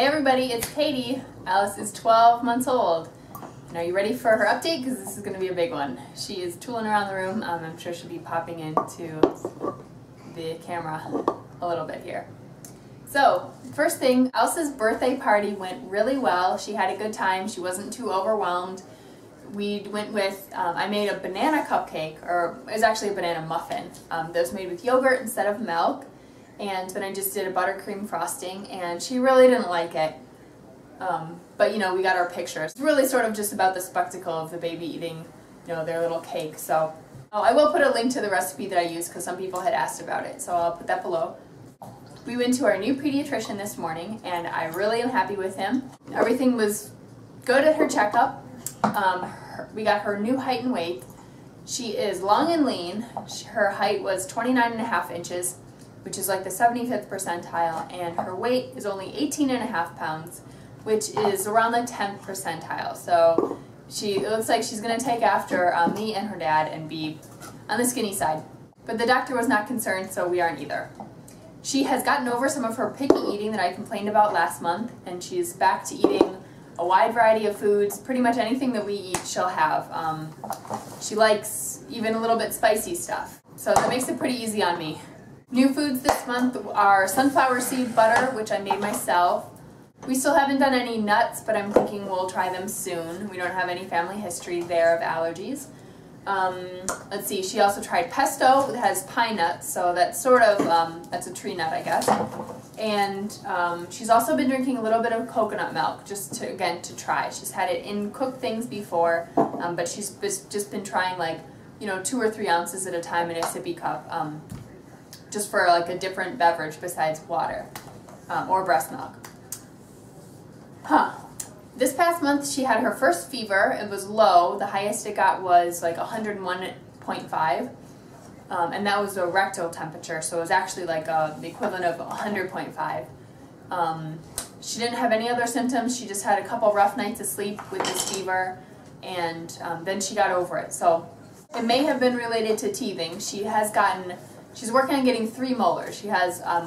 Hey everybody, it's Katie. Alice is 12 months old. And are you ready for her update? Because this is going to be a big one. She is tooling around the room. I'm sure she'll be popping into the camera a little bit here. So, first thing, Alice's birthday party went really well. She had a good time. She wasn't too overwhelmed. We went with, I made a banana cupcake, or it was actually a banana muffin. That was made with yogurt instead of milk. And then I just did a buttercream frosting, and she really didn't like it. But you know, we got our pictures. It's really sort of just about the spectacle of the baby eating, you know, their little cake. So I will put a link to the recipe that I used because some people had asked about it, so I'll put that below. We went to our new pediatrician this morning, and I really am happy with him. Everything was good at her checkup. We got her new height and weight. She is long and lean. Her height was 29.5 inches, which is like the 75th percentile, and her weight is only 18.5 pounds, which is around the 10th percentile. So it looks like she's going to take after me and her dad and be on the skinny side. But the doctor was not concerned, so we aren't either. She has gotten over some of her picky eating that I complained about last month, and she's back to eating a wide variety of foods. Pretty much anything that we eat, she'll have. She likes even a little bit spicy stuff, so that makes it pretty easy on me. New foods this month are sunflower seed butter, which I made myself. We still haven't done any nuts, but I'm thinking we'll try them soon. We don't have any family history there of allergies. Let's see, she also tried pesto that has pine nuts, so that's sort of, that's a tree nut, I guess. And she's also been drinking a little bit of coconut milk, just to, again, to try. She's had it in cooked things before, but she's just been trying, like, you know, 2 or 3 ounces at a time in a sippy cup. Just for like a different beverage besides water or breast milk. This past month she had her first fever. It was low. The highest it got was like 101.5, and that was a rectal temperature, so it was actually like the equivalent of 100.5. She didn't have any other symptoms. She just had a couple rough nights of sleep with this fever, and then she got over it. So it may have been related to teething. She's working on getting 3 molars. She has one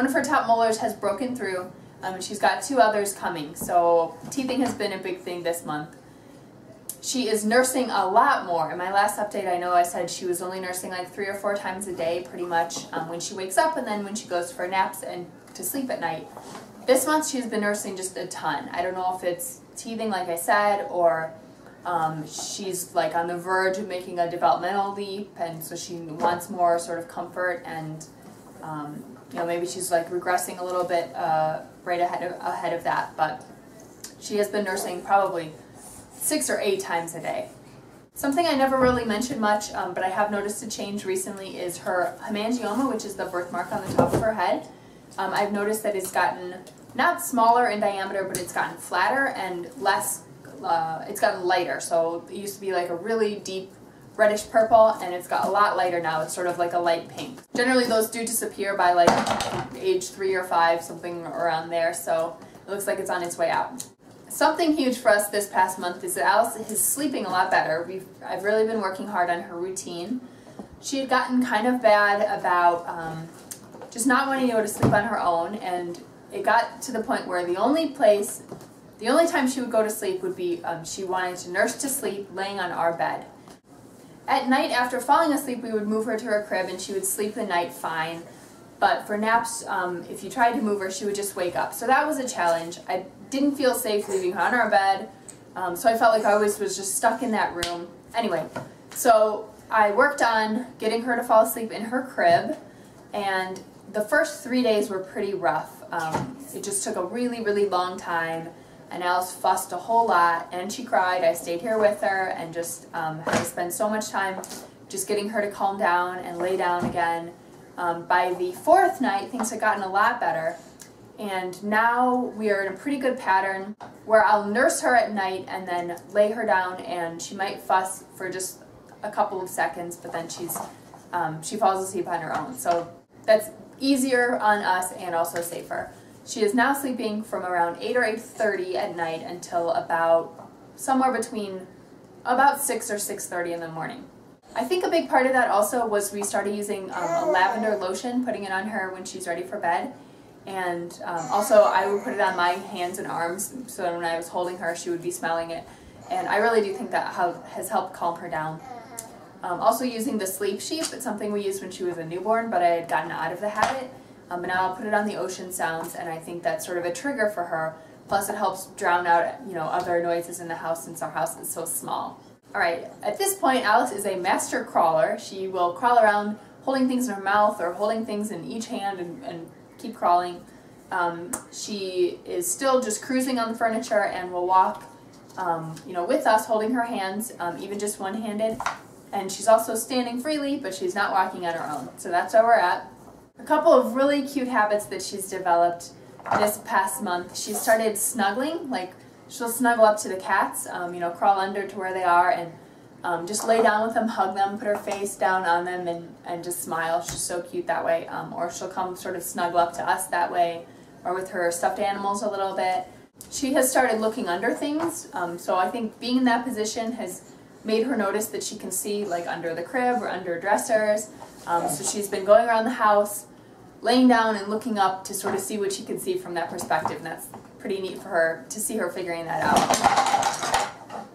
of her top molars has broken through, and she's got 2 others coming. So teething has been a big thing this month. She is nursing a lot more. In my last update, I know I said she was only nursing like 3 or 4 times a day, pretty much, when she wakes up and then when she goes for naps and to sleep at night. This month she's been nursing just a ton. I don't know if it's teething, like I said, or she's like on the verge of making a developmental leap, and so she wants more sort of comfort, and you know, maybe she's like regressing a little bit right ahead of that. But she has been nursing probably 6 or 8 times a day. Something I never really mentioned much, but I have noticed a change recently, is her hemangioma, which is the birthmark on the top of her head. I've noticed that it's gotten not smaller in diameter, but it's gotten flatter and less. It's gotten lighter, so it used to be like a really deep reddish purple, and it's got a lot lighter now. It's sort of like a light pink. Generally those do disappear by like age 3 or 5, something around there, so it looks like it's on its way out. Something huge for us this past month is that Alice is sleeping a lot better. I've really been working hard on her routine. She had gotten kind of bad about just not wanting to go to sleep on her own, and it got to the point where the only time she would go to sleep would be she wanted to nurse to sleep laying on our bed. At night, after falling asleep, we would move her to her crib and she would sleep the night fine. But for naps, if you tried to move her, she would just wake up. So that was a challenge. I didn't feel safe leaving her on our bed, so I felt like I always was just stuck in that room. Anyway, so I worked on getting her to fall asleep in her crib, and the first 3 days were pretty rough. It just took a really, really long time. And Alice fussed a whole lot, and she cried. I stayed here with her and just had to spend so much time just getting her to calm down and lay down again. By the 4th night, things had gotten a lot better, and now we are in a pretty good pattern where I'll nurse her at night and then lay her down, and she might fuss for just a couple of seconds, but then she falls asleep on her own. So that's easier on us and also safer. She is now sleeping from around 8 or 8:30 at night until about somewhere between about 6 or 6:30 in the morning. I think a big part of that also was we started using a lavender lotion, putting it on her when she's ready for bed. And also I would put it on my hands and arms, so that when I was holding her, she would be smelling it. And I really do think that has helped calm her down. Also using the sleep sheep, it's something we used when she was a newborn, but I had gotten out of the habit. But now I'll put it on the ocean sounds, and I think that's sort of a trigger for her. Plus it helps drown out, other noises in the house since our house is so small. Alright, at this point Alice is a master crawler. She will crawl around holding things in her mouth or holding things in each hand and keep crawling. She is still just cruising on the furniture and will walk with us holding her hands, even just one-handed. And she's also standing freely, but she's not walking on her own. So that's where we're at. A couple of really cute habits that she's developed this past month. She started snuggling, like she'll snuggle up to the cats, crawl under to where they are and just lay down with them, hug them, put her face down on them and just smile. She's so cute that way. Or she'll come sort of snuggle up to us that way, or with her stuffed animals a little bit. She has started looking under things, so I think being in that position has made her notice that she can see like under the crib or under dressers. So she's been going around the house, laying down and looking up to sort of see what she can see from that perspective, and that's pretty neat for her to see her figuring that out.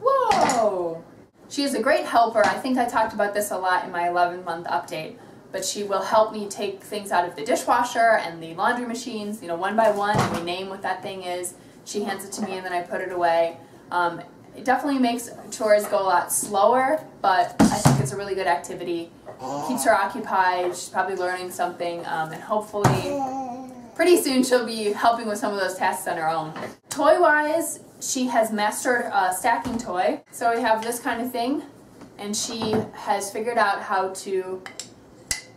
Whoa! She is a great helper. I think I talked about this a lot in my 11-month update, but she will help me take things out of the dishwasher and the laundry machines, one by one, and we name what that thing is. She hands it to me and then I put it away. It definitely makes chores go a lot slower, but I think it's a really good activity. Keeps her occupied, she's probably learning something, and hopefully pretty soon she'll be helping with some of those tasks on her own. Toy-wise, she has mastered a stacking toy. So we have this kind of thing, and she has figured out how to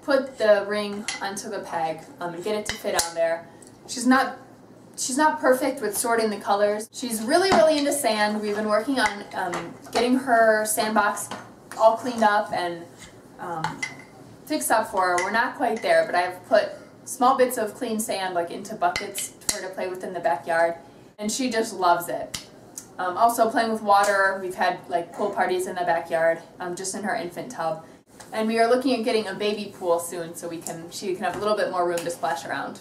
put the ring onto the peg and get it to fit on there. She's not perfect with sorting the colors. She's really, really into sand. We've been working on getting her sandbox all cleaned up and fixed up for her. We're not quite there, but I've put small bits of clean sand like into buckets for her to play with in the backyard, and she just loves it. Also playing with water. We've had like pool parties in the backyard, just in her infant tub. And we are looking at getting a baby pool soon so she can have a little bit more room to splash around.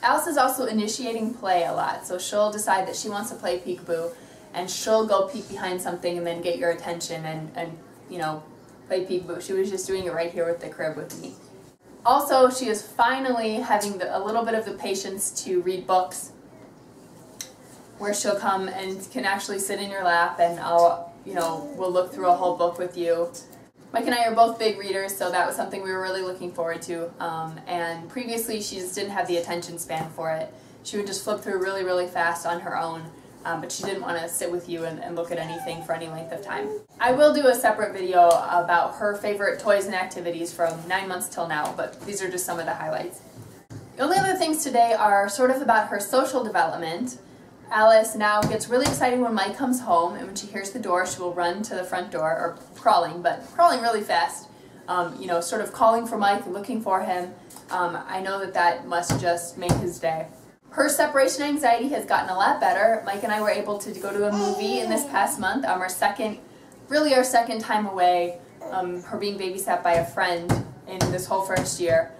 Alice is also initiating play a lot, so she'll decide that she wants to play peekaboo, and she'll go peek behind something and then get your attention and play peekaboo. She was just doing it right here with the crib with me. Also, she is finally having a little bit of the patience to read books, where she'll come and can actually sit in your lap and we'll look through a whole book with you. Mike and I are both big readers, so that was something we were really looking forward to. And previously, she just didn't have the attention span for it. She would just flip through really, really fast on her own, but she didn't want to sit with you and look at anything for any length of time. I will do a separate video about her favorite toys and activities from 9 months till now, but these are just some of the highlights. The only other things today are sort of about her social development. Alice now gets really excited when Mike comes home, and when she hears the door, she will run to the front door, or crawling really fast, sort of calling for Mike and looking for him. I know that must just make his day. Her separation anxiety has gotten a lot better. Mike and I were able to go to a movie in this past month, our second time away, her being babysat by a friend in this whole first year.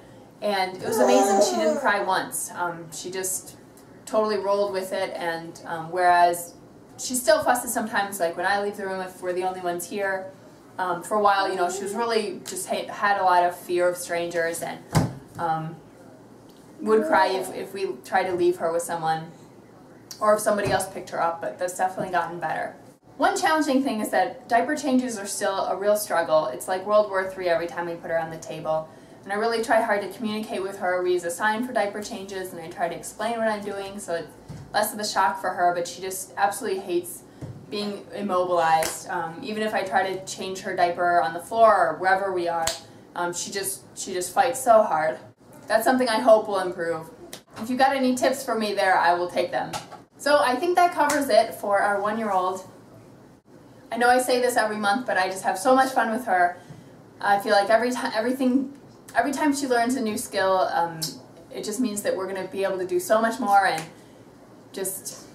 And it was amazing. She didn't cry once. She just totally rolled with it, and whereas she still fusses sometimes, like when I leave the room if we're the only ones here. For a while, she was really just had a lot of fear of strangers and would cry if we tried to leave her with someone or if somebody else picked her up, but that's definitely gotten better. One challenging thing is that diaper changes are still a real struggle. It's like World War III every time we put her on the table. And I really try hard to communicate with her. We use a sign for diaper changes, and I try to explain what I'm doing so it's less of a shock for her, but she just absolutely hates being immobilized. Even if I try to change her diaper on the floor or wherever we are, she just fights so hard. That's something I hope will improve. If you got any tips for me there, I will take them. So I think that covers it for our 1-year-old. I know I say this every month, but I just have so much fun with her. I feel like every time she learns a new skill, it just means that we're going to be able to do so much more, and it's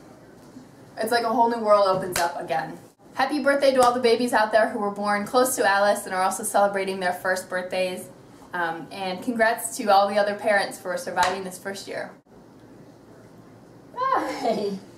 like a whole new world opens up again. Happy birthday to all the babies out there who were born close to Alice and are also celebrating their first birthdays. And congrats to all the other parents for surviving this first year. Okay.